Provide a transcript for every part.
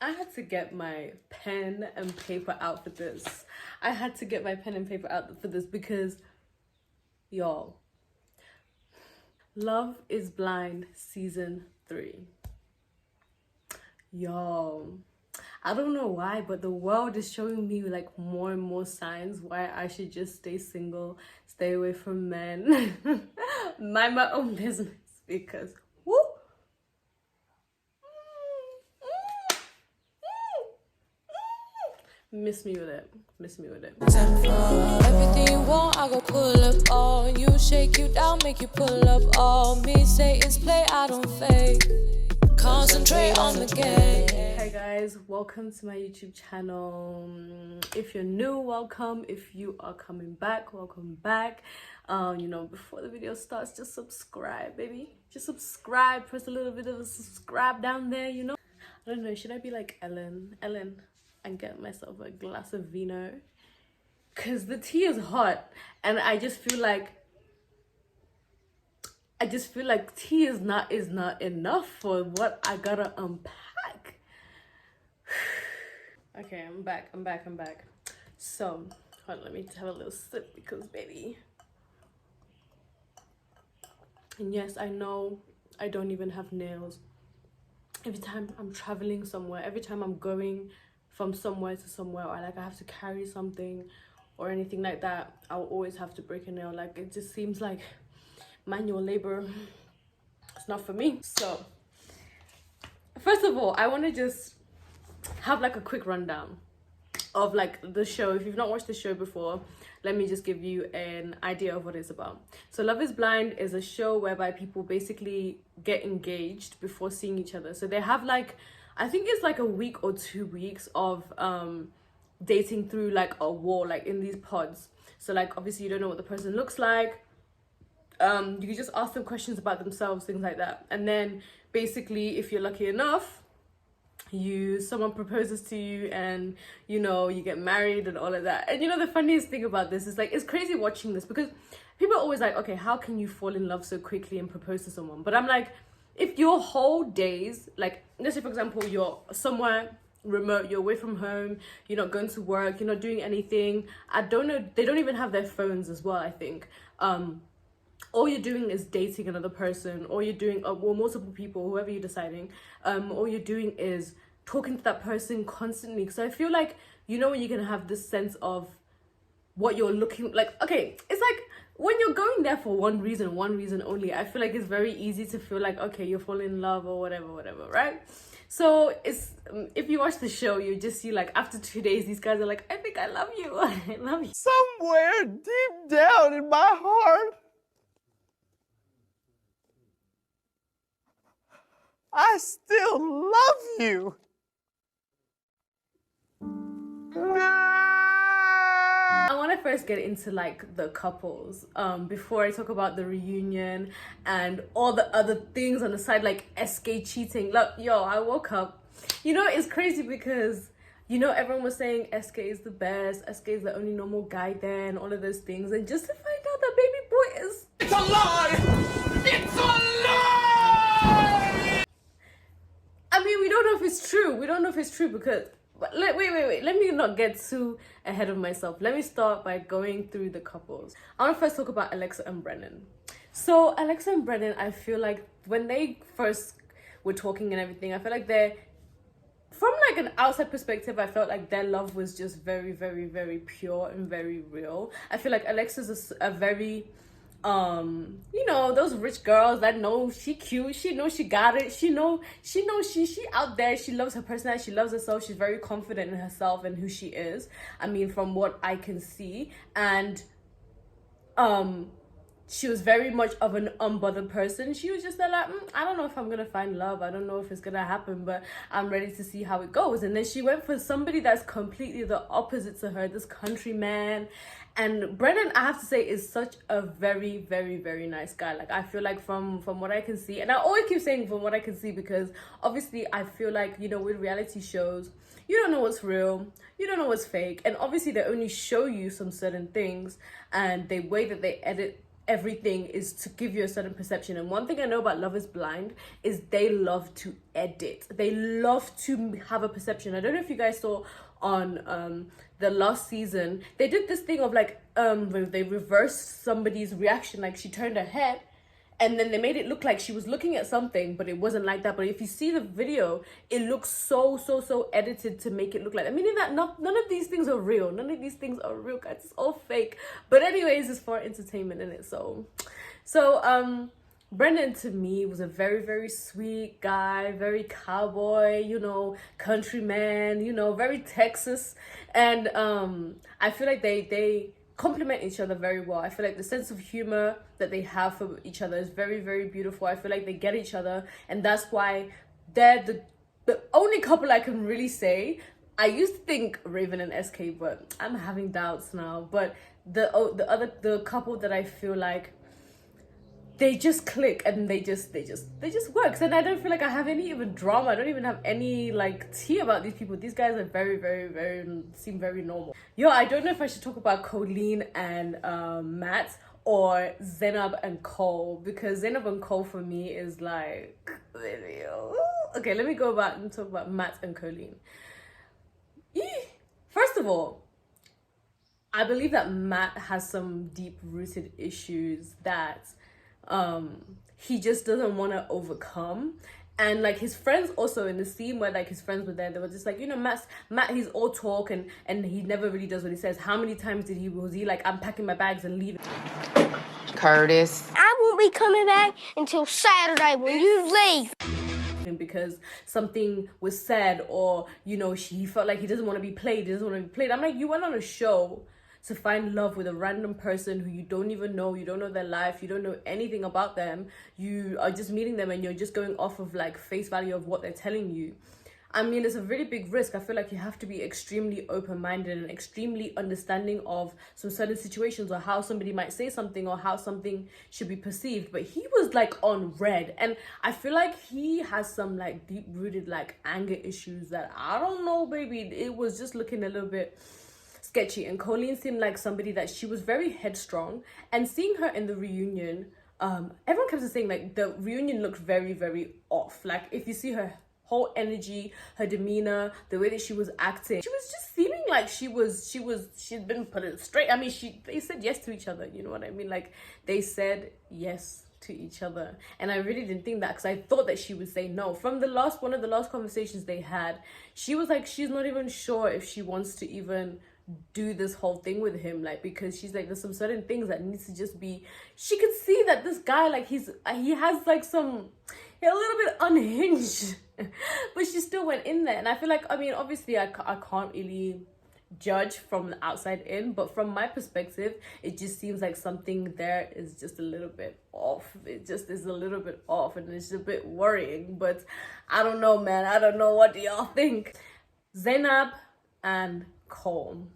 I had to get my pen and paper out for this. I had to get my pen and paper out for this because, y'all, Love is Blind Season 3. Y'all, I don't know why, but the world is showing me like more and more signs why I should just stay single, stay away from men, mind my own business because, woo! Miss me with it. Miss me with it. Everything you want, I go pull up all. You shake you down, make you pull up all. Me say it's play, I don't fake. Concentrate on the game. Hey guys, welcome to my YouTube channel. If you're new, welcome. If you are coming back, welcome back. Before the video starts, just subscribe, baby. Just subscribe. Press a little bit of a subscribe down there. I don't know. Should I be like Ellen, and get myself a glass of vino? Cause the tea is hot, and I just feel like tea is not enough for what I gotta unpack. Okay, I'm back. So, hold on, let me have a little sip because, baby. And yes, I know I don't even have nails. Every time I'm traveling somewhere, every time I'm going from somewhere to somewhere, or like I have to carry something or anything like that, I'll always have to break a nail. Like, it just seems like manual labor. It's not for me. So first of all, I want to just have like a quick rundown of like the show. If you've not watched the show before, let me just give you an idea of what it's about. So Love is Blind is a show whereby people basically get engaged before seeing each other. So they have like, I think it's like a week or 2 weeks of dating through like a wall, like in these pods. So like, obviously you don't know what the person looks like. You can just ask them questions about themselves, things like that. And then basically, if you're lucky enough, someone proposes to you and you get married and all of that. And the funniest thing about this is like, it's crazy watching this because people are always like, okay, how can you fall in love so quickly and propose to someone? But I'm like, if your whole days, like let's say for example, you're somewhere remote, you're away from home, you're not going to work, you're not doing anything, I don't know, they don't even have their phones as well, I think. All you're doing is dating another person, or you're doing multiple people, whoever you're deciding, all you're doing is talking to that person constantly. So I feel like when you're gonna have this sense of what you're looking like. Okay, it's like when you're going there for one reason only, I feel like it's very easy to feel like, okay, you're falling in love or whatever, right? So it's if you watch the show, you just see like after 2 days, these guys are like, I think I love you. I love you. Somewhere deep down in my heart, I still love you. I want to first get into like the couples before I talk about the reunion and all the other things on the side, like SK cheating. Look, I woke up, it's crazy because everyone was saying SK is the best, SK is the only normal guy there and all of those things, and just to find out that baby boy is, It's a lie! It's a lie! I mean, we don't know if it's true because, wait, let me not get too ahead of myself. Let me start by going through the couples. I want to first talk about Alexa and Brennan. So Alexa and Brennan, I feel like when they first were talking and everything, I feel like from like an outside perspective, I felt like their love was just very, very, very pure and very real. I feel like Alexa's a very those rich girls that know she cute, she knows she got it, she out there, she loves her personality, she loves herself, she's very confident in herself and who she is, I mean, from what I can see. And she was very much of an unbothered person. She was just there like, I don't know if I'm gonna find love, I don't know if it's gonna happen, but I'm ready to see how it goes. And then she went for somebody that's completely the opposite to her, this country man. And Brennan, I have to say, is such a very, very, very nice guy. Like, I feel like from what I can see, and I always keep saying from what I can see, because obviously I feel like, with reality shows, you don't know what's real, you don't know what's fake, and obviously they only show you some certain things, and the way that they edit everything is to give you a certain perception. And one thing I know about Love is Blind is they love to edit. They love to have a perception. I don't know if you guys saw on the last season, they did this thing of like where they reversed somebody's reaction, like she turned her head and then they made it look like she was looking at something, but it wasn't like that. But if you see the video, it looks so edited to make it look like that. Meaning that none of these things are real. None of these things are real, guys. It's all fake. But anyways, it's for entertainment, in it. So Brendan to me was a very sweet guy, very cowboy, you know, countryman, you know, very Texas. And I feel like they complement each other very well. I feel like the sense of humor that they have for each other is very beautiful. I feel like they get each other, and that's why they're the only couple I can really say. I used to think Raven and SK, but I'm having doubts now. But the couple that I feel like they just click and they just work. And I don't feel like I have any even drama. I don't even have any like tea about these people. These guys are very seem very normal. Yo, I don't know if I should talk about Colleen and Matt or Zainab and Cole, because Zainab and Cole for me is like, okay, let me go back and talk about Matt and Colleen. First of all, I believe that Matt has some deep rooted issues that he just doesn't want to overcome. And like his friends also, in the scene where like his friends were there, they were just like, you know, Matt, he's all talk and he never really does what he says. How many times was he like, I'm packing my bags and leaving? Curtis, I won't be coming back until Saturday when you leave. Because something was said, or you know, he felt like he doesn't want to be played. I'm like, you went on a show to find love with a random person who you don't even know, you don't know their life, you don't know anything about them, you are just meeting them and you're just going off of like face value of what they're telling you. I mean, it's a really big risk. I feel like you have to be extremely open-minded and extremely understanding of some certain situations, or how somebody might say something, or how something should be perceived. But he was like on red, and I feel like he has some like deep-rooted like anger issues that I don't know, baby. It was just looking a little bit sketchy. And Colleen seemed like somebody that she was very headstrong, and seeing her in the reunion, everyone kept saying like the reunion looked very off. Like if you see her whole energy, her demeanor, the way that she was acting, she was just seeming like she'd been put it straight. I mean, they said yes to each other, you know what I mean? Like they said yes to each other, and I really didn't think that, because I thought that she would say no. From one of the last conversations they had, she was like, she's not even sure if she wants to even do this whole thing with him, like, because she's like, there's some certain things that needs to just be, she could see that this guy, like, he has like a little bit unhinged. But she still went in there. And I feel like, I mean, obviously I can't really judge from the outside in, but from my perspective, it just seems like something there is just a little bit off. It just is a little bit off, and it's a bit worrying. But I don't know, man. I don't know. What do y'all think? Zainab and Cole.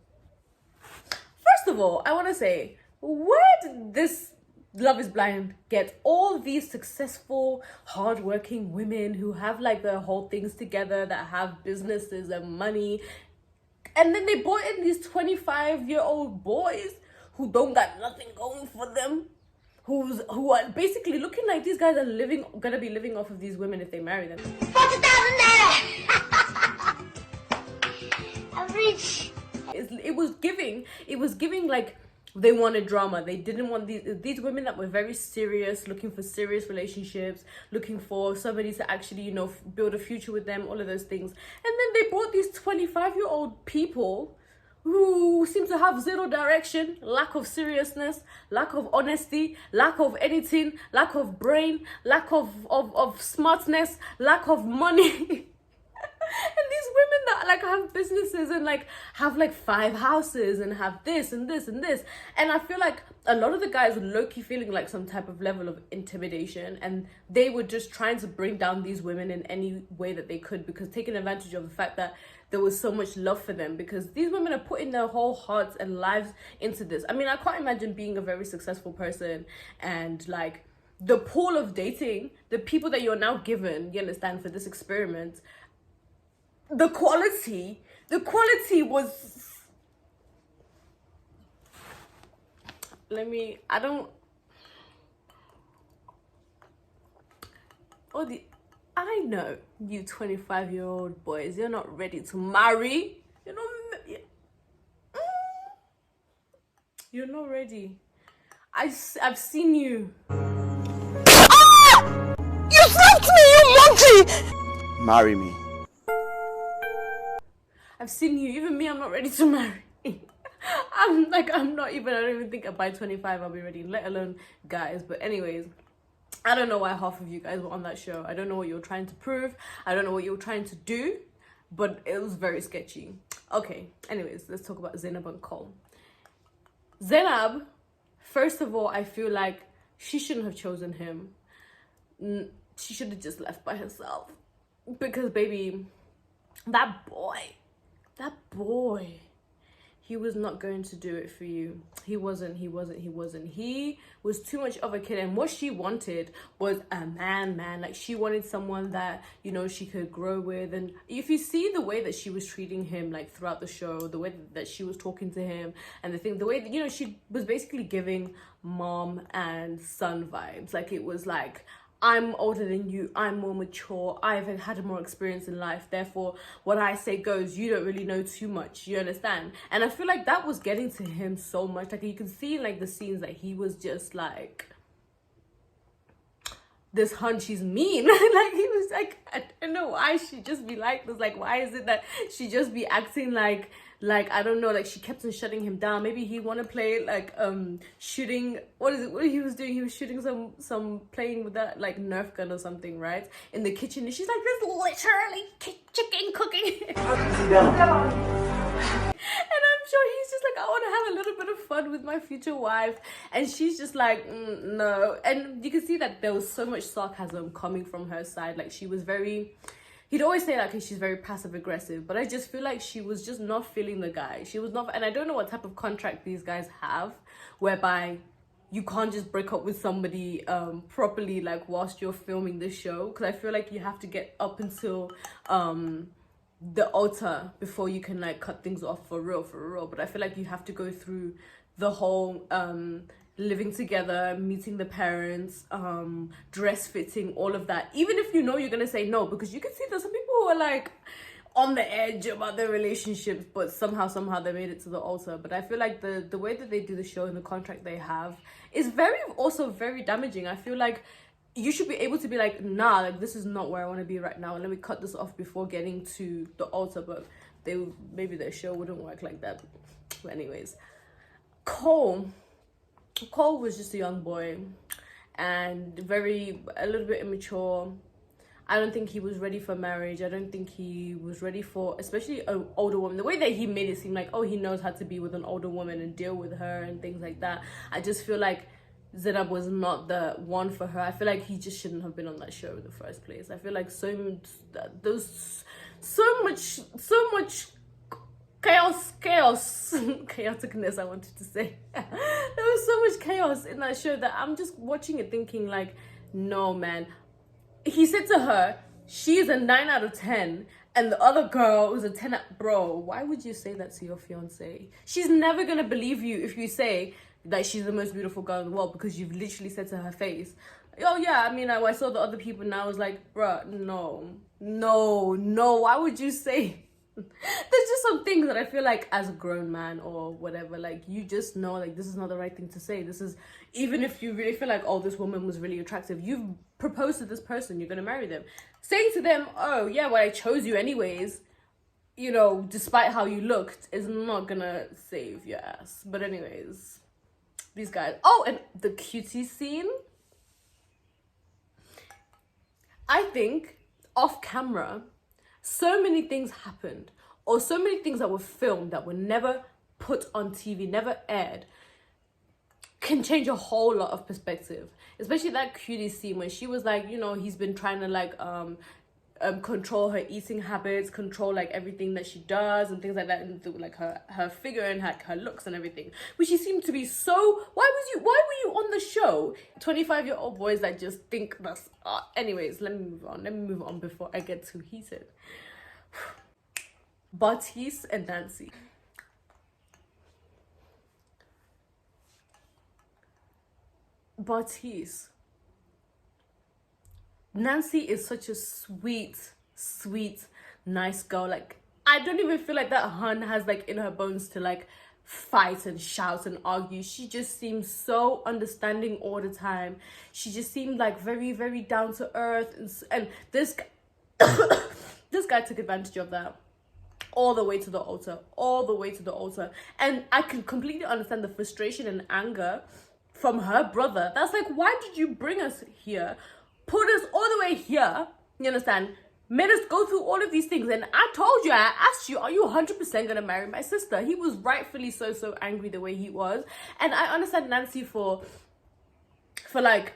First of all, I want to say, where did this Love is Blind get all these successful, hardworking women who have like their whole things together, that have businesses and money, and then they brought in these 25-year-old boys who don't got nothing going for them, who are basically looking like these guys are gonna be living off of these women if they marry them. $40,000. I'm rich. It was giving like they wanted drama. They didn't want these women that were very serious, looking for serious relationships, looking for somebody to actually, you know, build a future with them, all of those things. And then they brought these 25-year-old people who seem to have zero direction, lack of seriousness, lack of honesty, lack of anything, lack of brain, lack of smartness, lack of money. And these women that like have businesses and like have like 5 houses and have this and this and this, and I feel like a lot of the guys were low-key feeling like some type of level of intimidation, and they were just trying to bring down these women in any way that they could, because taking advantage of the fact that there was so much love for them, because these women are putting their whole hearts and lives into this. I mean, I can't imagine being a very successful person and like the pool of dating, the people that you're now given, you understand, for this experiment. The quality was, all the, I know you 25-year-old boys, you're not ready to marry. You're not ready. I've seen you. You slapped me, you monkey! Marry me. I've seen you. Even me, I'm not ready to marry. I'm not even, I don't even think by 25 I'll be ready, let alone guys. But anyways, I don't know why half of you guys were on that show. I don't know what you were trying to prove. I don't know what you were trying to do, but it was very sketchy. Okay, anyways, let's talk about Zainab and Cole. Zainab, first of all, I feel like she shouldn't have chosen him. She should have just left by herself. Because, baby, that boy, he was not going to do it for you. He wasn't. He was too much of a kid. And what she wanted was a man. Like, she wanted someone that, you know, she could grow with. And if you see the way that she was treating him, like, throughout the show, the way that she was talking to him, and the way that, you know, she was basically giving mom and son vibes. Like, it was like, I'm older than you, I'm more mature, I've had more experience in life, therefore what I say goes, you don't really know too much, you understand? And I feel like that was getting to him so much. Like, you can see, like, the scenes that he was just like, this hun, she's mean. Like, he was like, I don't know why she just be like this. Like, why is it that she just be acting like I don't know, like, she kept on shutting him down. Maybe he want to play like shooting, what he was doing, he was shooting some playing with that like Nerf gun or something, right, in the kitchen, and she's like, this literally chicken cooking. And I'm sure he's just like, I want to have a little bit of fun with my future wife. And she's just like, no. And you can see that there was so much sarcasm coming from her side. Like, she was very, he'd always say like, she's very passive aggressive, but I just feel like she was just not feeling the guy. She was not, and I don't know what type of contract these guys have, whereby you can't just break up with somebody properly, like, whilst you're filming the show. Because I feel like you have to get up until the altar before you can like cut things off for real. But I feel like you have to go through the whole living together, meeting the parents, dress fitting, all of that, even if you know you're gonna say no, because you can see that some people who are like on the edge about their relationships, but somehow they made it to the altar. But I feel like the way that they do the show and the contract they have is also very damaging. I feel like you should be able to be like, nah, like, this is not where I want to be right now, and let me cut this off before getting to the altar. But maybe their show wouldn't work like that. But anyways, Cole was just a young boy and a little bit immature. I don't think he was ready for marriage. I don't think he was ready for, especially an older woman. The way that he made it seem like, oh, he knows how to be with an older woman and deal with her and things like that. I just feel like Zainab was not the one for her. I feel like he just shouldn't have been on that show in the first place. I feel like so much chaoticness, I wanted to say. There was so much chaos in that show that I'm just watching it thinking like, no, man. He said to her, she's a 9 out of 10, and the other girl was a 10 out. Bro, why would you say that to your fiance? She's never gonna believe you if you say that she's the most beautiful girl in the world, because you've literally said to her face, oh yeah, I mean, I saw the other people and I was like, bruh, no, why would you say? There's just some things that I feel like as a grown man or whatever, like, you just know, like, this is not the right thing to say. This is, even if you really feel like, oh, this woman was really attractive, you've proposed to this person, you're gonna marry them. Saying to them, oh yeah, well, I chose you anyways, you know, despite how you looked, is not gonna save your ass. But anyways, these guys. Oh, and the cutie scene. I think off camera, so many things happened, or so many things that were filmed that were never put on TV, never aired, can change a whole lot of perspective. Especially that cutie scene when she was like, you know, he's been trying to like control her eating habits, control like everything that she does and things like that, and like her figure and her looks and everything, which she seemed to be so. Why were you on the show? 25-year-old boys that just think that's anyways, let me move on before I get too heated. Baptiste and Nancy. Nancy is such a sweet, nice girl. Like, I don't even feel like that hun has like in her bones to like fight and shout and argue. She just seems so understanding all the time. She just seemed like very, very down to earth, and this this guy took advantage of that all the way to the altar. And I can completely understand the frustration and anger from her brother. That's like, why did you bring us here, put us all the way here, you understand, made us go through all of these things? And I told you, I asked you, are you 100% gonna marry my sister? He was rightfully so angry the way he was. And I understand Nancy for like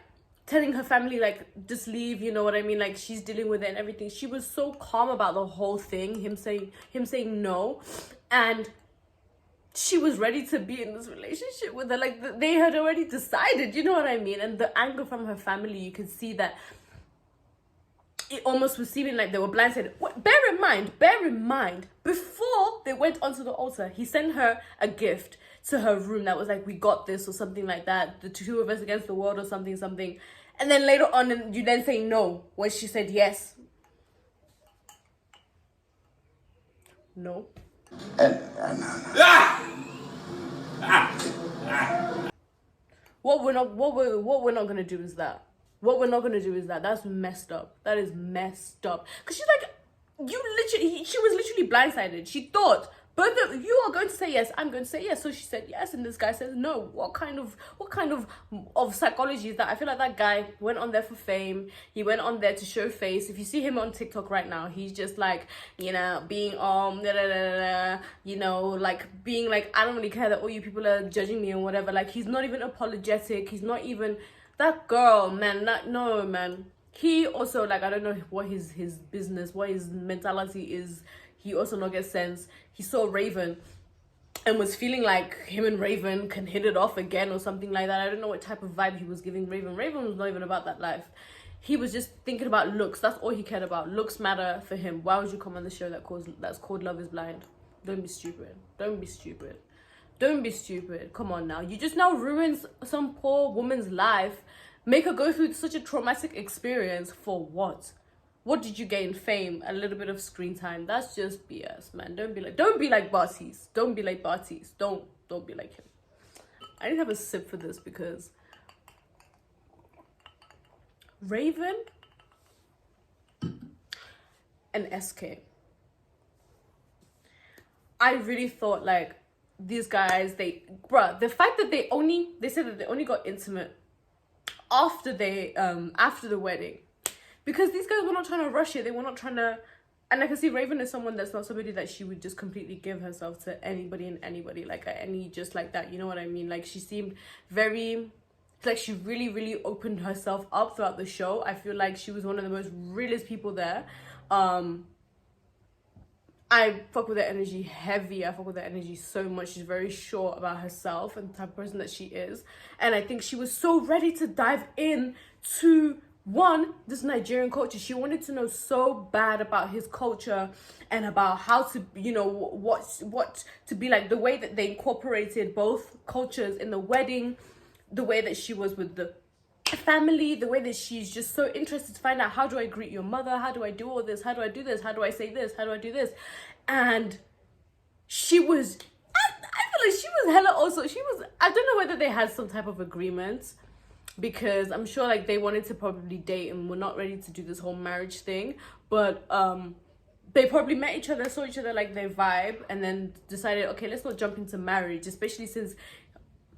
telling her family, like, just leave, you know what I mean? Like, she's dealing with it and everything. She was so calm about the whole thing, him saying no, and she was ready to be in this relationship with her. Like, they had already decided, you know what I mean? And the anger from her family, you can see that it almost was seeming like they were blindsided. Bear in mind, before they went onto the altar, he sent her a gift to her room that was like, we got this, or something like that, the two of us against the world, or something. And then later on, you then say no when she said yes. No. What we're not gonna do is that. That's messed up. That is messed up. Cause she's like, she was literally blindsided. She thought both of you are going to say yes, I'm going to say yes. So she said yes, and this guy says no. What kind of psychology is that? I feel like that guy went on there for fame. He went on there to show face. If you see him on TikTok right now, he's just like, you know, being you know, like being like, I don't really care that all you people are judging me and whatever. Like, he's not even apologetic. He's not even that girl, man. No, man. He also, like, I don't know what his business, what his mentality is. He also not get sense. He saw Raven and was feeling like him and Raven can hit it off again or something like that. I don't know what type of vibe he was giving Raven. Raven was not even about that life. He was just thinking about looks. That's all he cared about. Looks matter for him. Why would you come on the show that's called Love is Blind? Don't be stupid. Come on now. You just now ruined some poor woman's life. Make her go through such a traumatic experience for what? What did you gain? Fame, a little bit of screen time. That's just BS, man. Don't be like Barties. Don't be like him. I didn't have a sip for this because Raven and SK, I really thought like these guys, the fact that they said that they only got intimate after the wedding. Because these guys were not trying to rush it. They were not trying to... And I can see Raven is someone that's not somebody that she would just completely give herself to anybody and anybody. Like, any just like that. You know what I mean? Like, she seemed very... Like, she really, really opened herself up throughout the show. I feel like she was one of the most realest people there. I fuck with her energy heavy. I fuck with her energy so much. She's very sure about herself and the type of person that she is. And I think she was so ready to dive in to... this Nigerian culture. She wanted to know so bad about his culture and about how to, you know, what to be like, the way that they incorporated both cultures in the wedding, the way that she was with the family, the way that she's just so interested to find out, how do I greet your mother? How do I do all this? How do I do this? How do I say this? How do I do this? And she was, I feel like she was hella also, I don't know whether they had some type of agreement, because I'm sure like they wanted to probably date and were not ready to do this whole marriage thing, but they probably met each other, saw each other, like their vibe, and then decided, okay, let's not jump into marriage, especially since,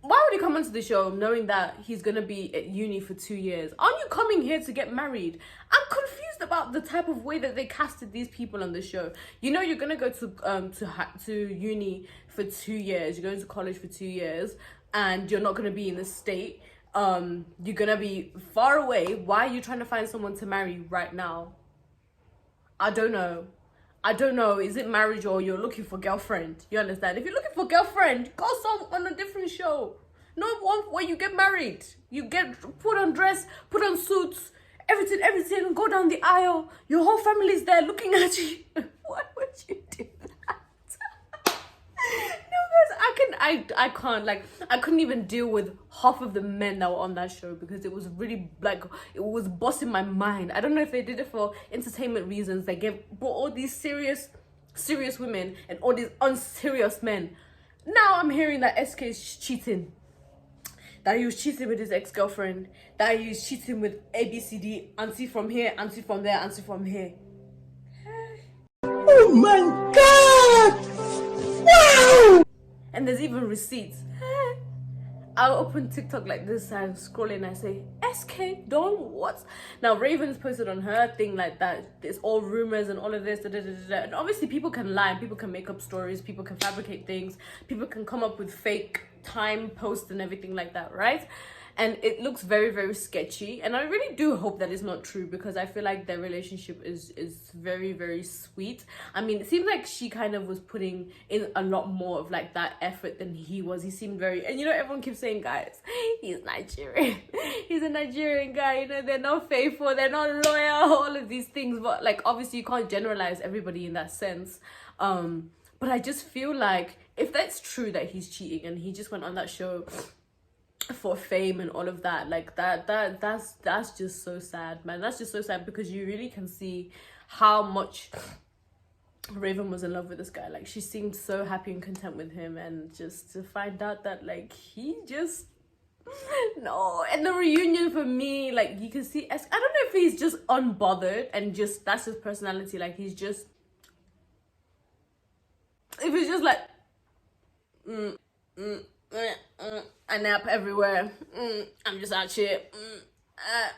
why would he come onto the show knowing that he's gonna be at uni for 2 years? Aren't you coming here to get married? I'm confused about the type of way that they casted these people on the show. You know, you're gonna go to uni for 2 years, you're going to college for 2 years, and you're not gonna be in the state. You're gonna be far away. Why are you trying to find someone to marry right now? I don't know. Is it marriage or you're looking for girlfriend? You understand? If you're looking for girlfriend, go on a different show. Not one where you get married. You get put on dress, put on suits, everything, go down the aisle. Your whole family's there looking at you. Why would you do that? No, guys, I can't, like, I couldn't even deal with half of the men that were on that show because it was really, like, it was bossing my mind. I don't know if they did it for entertainment reasons. They brought all these serious women and all these unserious men. Now I'm hearing that SK is cheating, that he was cheating with his ex-girlfriend, that he was cheating with ABCD, auntie from here, auntie from there, auntie from here. Oh my God! Wow! And there's even receipts. I'll open TikTok like this, I'm scrolling, I say, SK, don't what? Now, Raven's posted on her thing like that, it's all rumors and all of this, and obviously people can lie, people can make up stories, people can fabricate things, people can come up with fake time posts and everything like that, right? And it looks very, very sketchy, and I really do hope that it's not true because I feel like their relationship is very, very sweet. I mean, it seems like she kind of was putting in a lot more of like that effort than he was. He seemed very, and you know, everyone keeps saying, guys, he's Nigerian, he's a Nigerian guy, you know, they're not faithful, they're not loyal, all of these things, but like obviously you can't generalize everybody in that sense. But I just feel like if that's true that he's cheating and he just went on that show for fame and all of that, like that's just so sad, man. That's just so sad because you really can see how much Raven was in love with this guy. Like, she seemed so happy and content with him, and just to find out that like he just no. And the reunion for me, like, you can see, I don't know if he's just unbothered and just that's his personality, like he's just, if it's just like I nap everywhere. I'm just out here.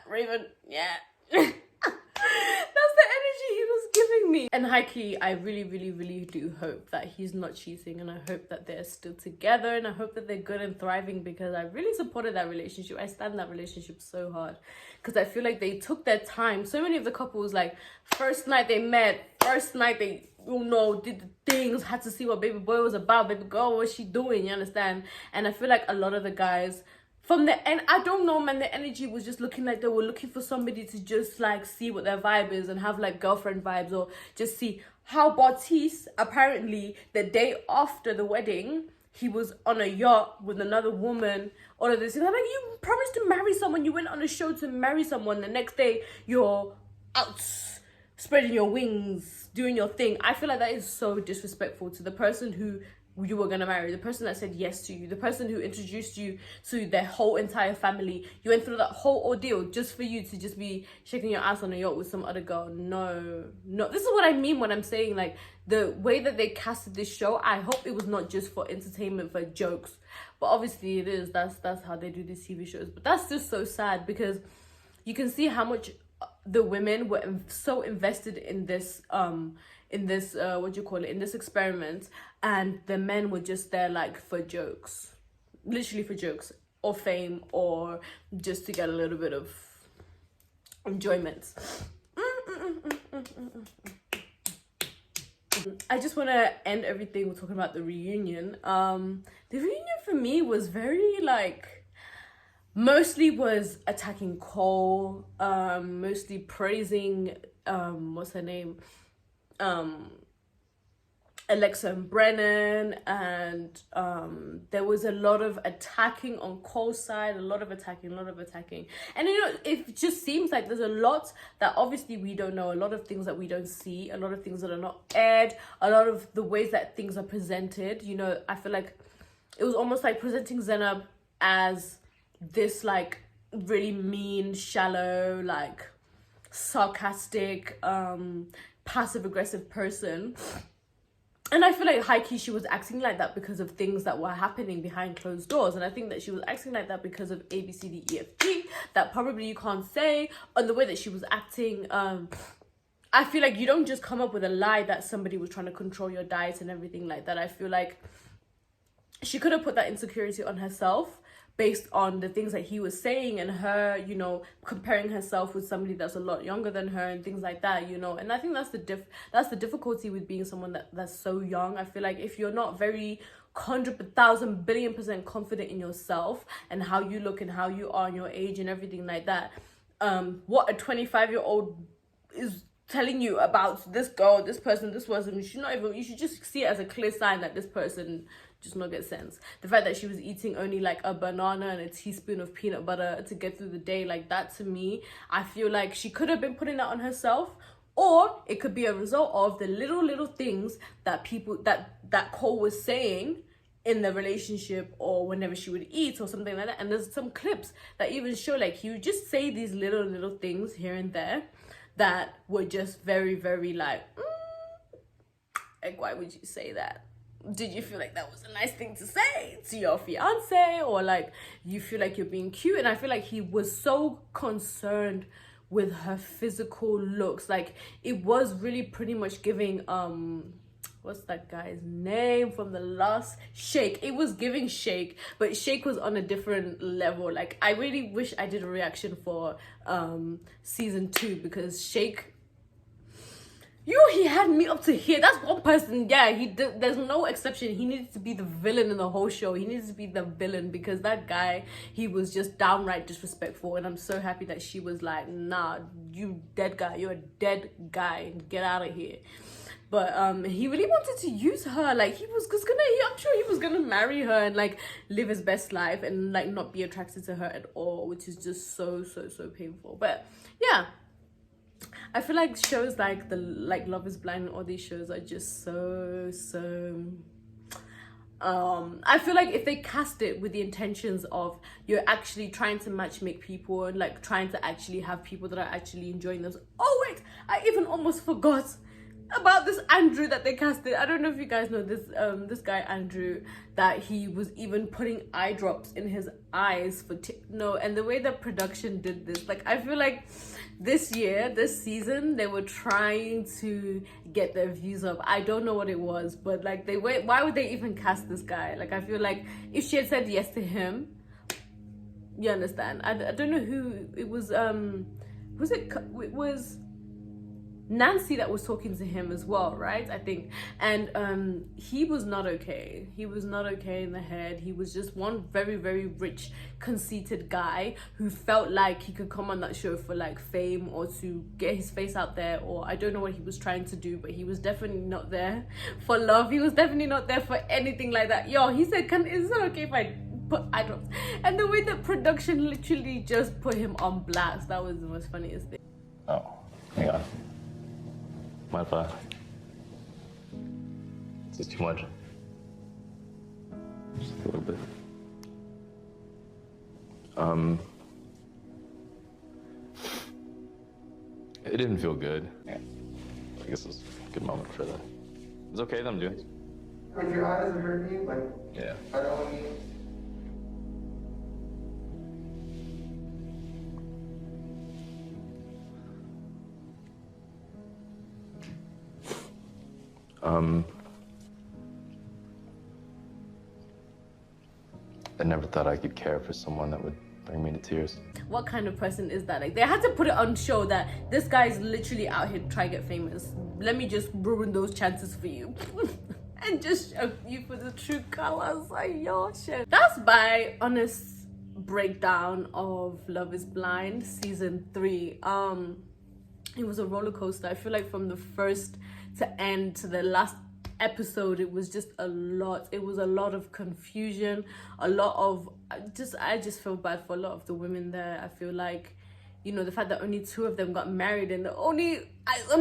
Raven, yeah. That's the energy he was giving me. And high-key, I really, really, really do hope that he's not cheating, and I hope that they're still together, and I hope that they're good and thriving because I really supported that relationship. I stand that relationship so hard because I feel like they took their time. So many of the couples, like, first night they met, first night they, you know, did the things, had to see what baby boy was about, baby girl, what's she doing, you understand? And I feel like a lot of the guys from the end, I don't know, man, the energy was just looking like they were looking for somebody to just like see what their vibe is and have like girlfriend vibes, or just see how Baptiste, apparently the day after the wedding, he was on a yacht with another woman, all of this. And I'm like, you promised to marry someone, you went on a show to marry someone, the next day you're out spreading your wings, doing your thing. I feel like that is so disrespectful to the person who you were gonna marry, the person that said yes to you, the person who introduced you to their whole entire family. You went through that whole ordeal just for you to just be shaking your ass on a yacht with some other girl. No. This is what I mean when I'm saying, like, the way that they casted this show, I hope it was not just for entertainment, for jokes, but obviously it is. That's how they do these TV shows. But that's just so sad because you can see how much the women were so invested in this in this experiment, and the men were just there like for jokes, literally for jokes or fame, or just to get a little bit of enjoyment. I just want to end everything with talking about the reunion. The reunion for me was very like, mostly was attacking Cole, mostly praising what's her name, Alexa and Brennan, and there was a lot of attacking on Cole's side, a lot of attacking, and you know, it just seems like there's a lot that obviously we don't know, a lot of things that we don't see, a lot of things that are not aired, a lot of the ways that things are presented. You know, I feel like it was almost like presenting Zainab as this like really mean, shallow, like sarcastic, passive-aggressive person. And I feel like high-key she was acting like that because of things that were happening behind closed doors. And I think that she was acting like that because of ABCDEFG that probably you can't say, and the way that she was acting. I feel like you don't just come up with a lie that somebody was trying to control your diet and everything like that. I feel like she could have put that insecurity on herself based on the things that he was saying, and her, you know, comparing herself with somebody that's a lot younger than her and things like that, you know. And I think that's the difficulty with being someone that's so young. I feel like if you're not very 100,000 billion% confident in yourself and how you look and how you are and your age and everything like that, what a 25-year-old is telling you about this girl, this person, you should just see it as a clear sign that this person just not get sense. The fact that she was eating only like a banana and a teaspoon of peanut butter to get through the day, like that to me, I feel like she could have been putting that on herself, or it could be a result of the little things that people that Cole was saying in the relationship, or whenever she would eat or something like that. And there's some clips that even show like he would just say these little things here and there that were just very, very like why would you say that? Did you feel like that was a nice thing to say to your fiance, or like you feel like you're being cute? And I feel like he was so concerned with her physical looks. Like it was really pretty much giving what's that guy's name from the last Shake? It was giving Shake, but Shake was on a different level. Like I really wish I did a reaction for season 2, because Shake, he had me up to here. That's one person, yeah, there's no exception. He needed to be the villain in the whole show. He needed to be the villain, because that guy, he was just downright disrespectful. And I'm so happy that she was like, nah, you dead guy, you're a dead guy, get out of here. But he really wanted to use her. Like I'm sure he was gonna marry her and like live his best life and like not be attracted to her at all, which is just so painful. But yeah, I feel like shows like Love is Blind and all these shows are just so I feel like if they cast it with the intentions of you're actually trying to matchmake people and like trying to actually have people that are actually enjoying this. Oh wait, I even almost forgot about this Andrew that they casted. I don't know if you guys know this guy Andrew, that he was even putting eye drops in his eyes for and the way that production did this, like I feel like this season they were trying to get their views up. I don't know what it was, but like why would they even cast this guy? Like I feel like if she had said yes to him, you understand. I don't know who it was. It was Nancy that was talking to him as well, right? I think. And he was not okay. He was not okay in the head. He was just one very, very rich, conceited guy who felt like he could come on that show for like fame or to get his face out there, or I don't know what he was trying to do, but he was definitely not there for love. He was definitely not there for anything like that. Yo, he said, is it okay if I put eye drops? And the way that production literally just put him on blast, that was the most funniest thing. Oh, hang on. Mind if I? Is this too much? Just a little bit. It didn't feel good. Yeah. I guess it's a good moment for that. It's okay that I'm doing it. Like your eyes are hurting you? Like, Yeah. I don't want you. I never thought I could care for someone that would bring me to tears. What kind of person is that? Like they had to put it on show that this guy is literally out here to try to get famous. Let me just ruin those chances for you. And just show you for the true colors. Like, yo, shit. That's my honest breakdown of Love is Blind season 3. It was a roller coaster. I feel like from the first to end to the last episode, it was just a lot. It was a lot of confusion, a lot of I just feel bad for a lot of the women there. I feel like, you know, the fact that only 2 of them got married, and only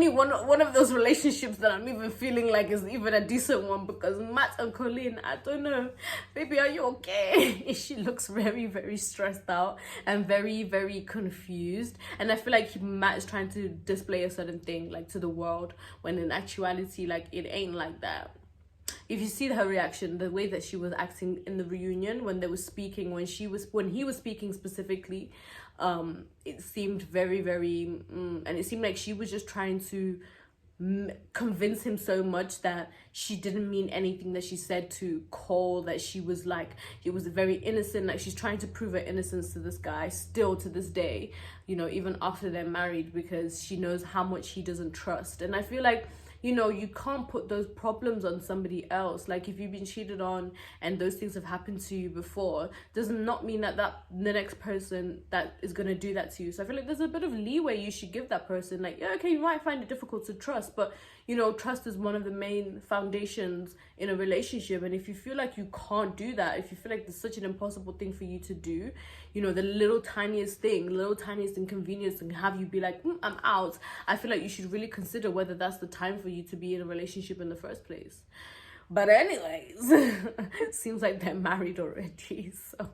one of those relationships that I'm even feeling like is even a decent one, because Matt and Colleen, I don't know, baby, are you okay? She looks very, very stressed out and very, very confused, and I feel like Matt is trying to display a certain thing like to the world, when in actuality, like, it ain't like that. If you see her reaction, the way that she was acting in the reunion when they were speaking, when he was speaking specifically, it seemed very, very and it seemed like she was just trying to convince him so much that she didn't mean anything that she said to Cole, that she was like, it was very innocent, like she's trying to prove her innocence to this guy still to this day, you know, even after they're married, because she knows how much he doesn't trust. And I feel like, you know, you can't put those problems on somebody else. Like if you've been cheated on and those things have happened to you before, does not mean that the next person that is going to do that to you. So I feel like there's a bit of leeway you should give that person. Like, yeah, okay, you might find it difficult to trust, but you know, trust is one of the main foundations in a relationship. And if you feel like you can't do that, if you feel like there's such an impossible thing for you to do, you know, the little tiniest inconvenience can have you be like, I'm out, I feel like you should really consider whether that's the time for you to be in a relationship in the first place. But anyways, seems like they're married already, so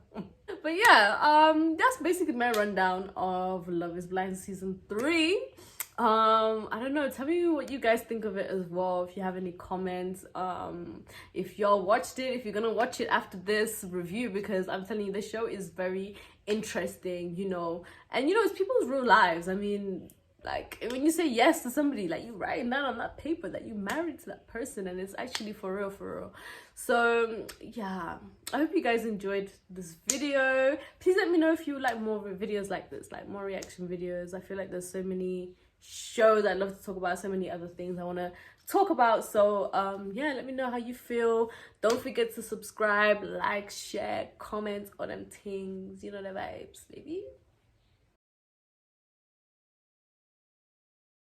but yeah, that's basically my rundown of Love is Blind season 3. I don't know, tell me what you guys think of it as well, if you have any comments, if y'all watched it, if you're gonna watch it after this review, because I'm telling you, the show is very interesting, you know, and you know, it's people's real lives. I mean, like when you say yes to somebody, like you writing down on that paper that you married to that person, and it's actually for real. So yeah, I hope you guys enjoyed this video. Please let me know if you like more videos like this, like more reaction videos. I feel like there's so many shows I'd love to talk about, so many other things I want to talk about. So yeah, let me know how you feel. Don't forget to subscribe, like, share, comment, all them things, you know the vibes, baby.